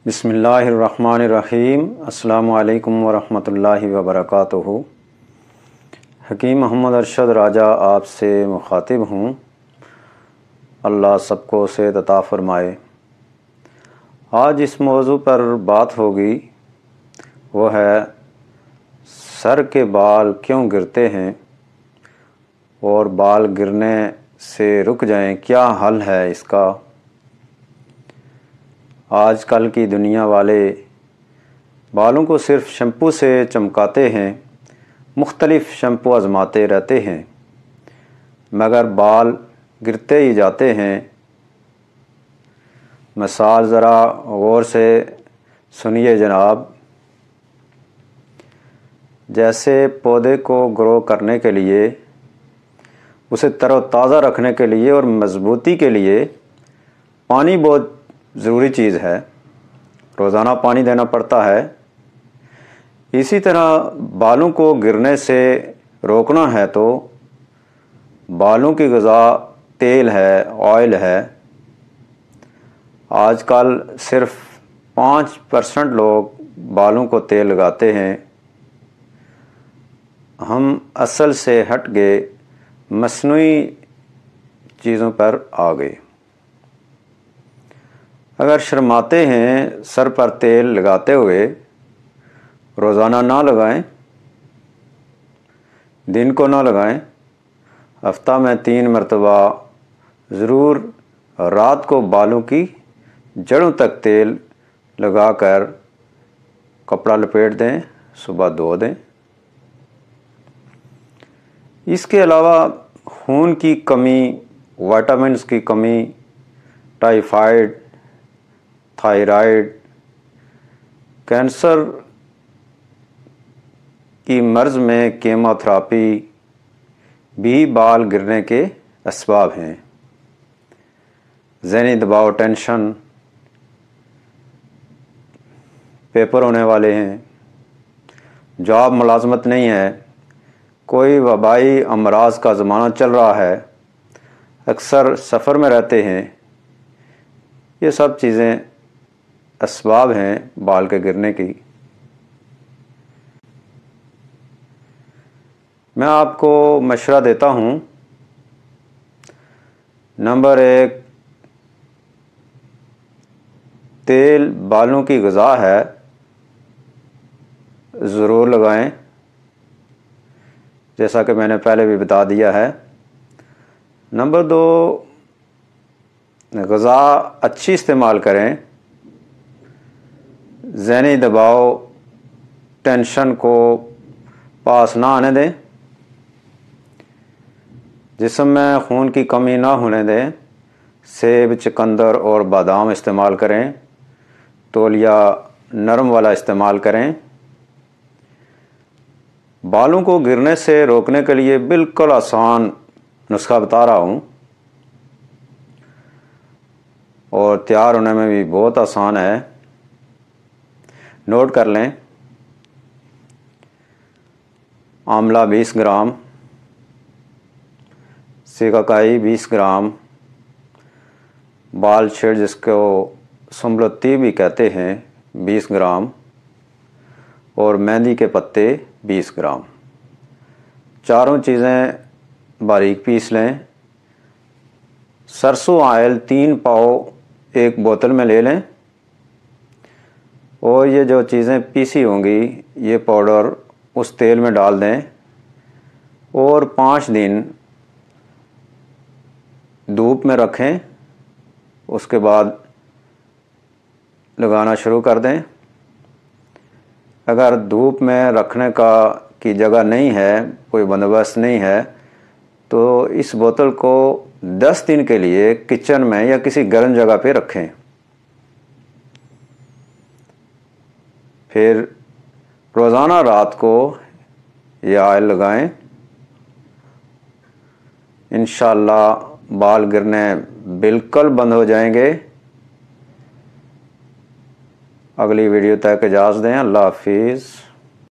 बिस्मिल्लाहिर्रहमानिर्रहीम। अस्सलामु अलैकुम वरहमतुल्लाहि वबरकातुहू। हकीम मोहम्मद अरशद राजा आपसे मुखातिब हूँ। अल्लाह सबको सेहत अता फ़रमाए। आज इस मौजू पर बात होगी, वो है सर के बाल क्यों गिरते हैं और बाल गिरने से रुक जाएं, क्या हल है इसका। आजकल की दुनिया वाले बालों को सिर्फ शैम्पू से चमकाते हैं, मुख्तलिफ़ शैम्पू आज़माते रहते हैं, मगर बाल गिरते ही जाते हैं। मिसाल ज़रा गौर से सुनिए जनाब। जैसे पौधे को ग्रो करने के लिए, उसे तरोताज़ा रखने के लिए और मजबूती के लिए पानी बहुत ज़रूरी चीज़ है। रोज़ाना पानी देना पड़ता है। इसी तरह बालों को गिरने से रोकना है तो बालों की ग़िज़ा तेल है, ऑयल है। आजकल सिर्फ 5% लोग बालों को तेल लगाते हैं। हम असल से हट गए, मसनूई चीज़ों पर आ गए। अगर शर्माते हैं सर पर तेल लगाते हुए, रोज़ाना ना लगाएं, दिन को ना लगाएं। हफ्ता में 3 मरतबा ज़रूर रात को बालों की जड़ों तक तेल लगाकर कपड़ा लपेट दें, सुबह धो दें। इसके अलावा खून की कमी, विटामिन्स की कमी, टाइफाइड, थायराइड, कैंसर की मर्ज़ में कीमोथेरेपी भी बाल गिरने के असबाब हैं। ज़हनी दबाव, टेंशन, पेपर होने वाले हैं, जॉब मुलाजमत नहीं है, कोई वबाई अमराज का ज़माना चल रहा है, अक्सर सफ़र में रहते हैं, ये सब चीज़ें असबाब हैं बाल के गिरने की। मैं आपको मशवरा देता हूँ। नंबर 1, तेल बालों की ग़िज़ा है, ज़रूर लगाएं, जैसा कि मैंने पहले भी बता दिया है। नंबर 2, ग़िज़ा अच्छी इस्तेमाल करें। ज़हनी दबाव, टेंशन को पास ना आने दें। जिस्म में खून की कमी ना होने दें। सेब, चुकंदर और बादाम इस्तेमाल करें। तौलिया नरम वाला इस्तेमाल करें। बालों को गिरने से रोकने के लिए बिल्कुल आसान नुस्खा बता रहा हूँ और तैयार होने में भी बहुत आसान है। नोट कर लें। आंवला 20 ग्राम, सिकाकाई 20 ग्राम, बाल छेड़ जिसको सुंबलती भी कहते हैं 20 ग्राम और मेहंदी के पत्ते 20 ग्राम। चारों चीज़ें बारीक पीस लें। सरसों ऑयल 3 पाव एक बोतल में ले लें और ये जो चीज़ें पीसी होंगी, ये पाउडर उस तेल में डाल दें और 5 दिन धूप में रखें। उसके बाद लगाना शुरू कर दें। अगर धूप में रखने की जगह नहीं है, कोई बंदोबस्त नहीं है, तो इस बोतल को 10 दिन के लिए किचन में या किसी गर्म जगह पे रखें। फिर रोज़ाना रात को यह ऑयल लगाएं। इंशाअल्लाह बाल गिरने बिल्कुल बंद हो जाएंगे। अगली वीडियो तक इजाज़त दें। अल्लाह हाफिज़।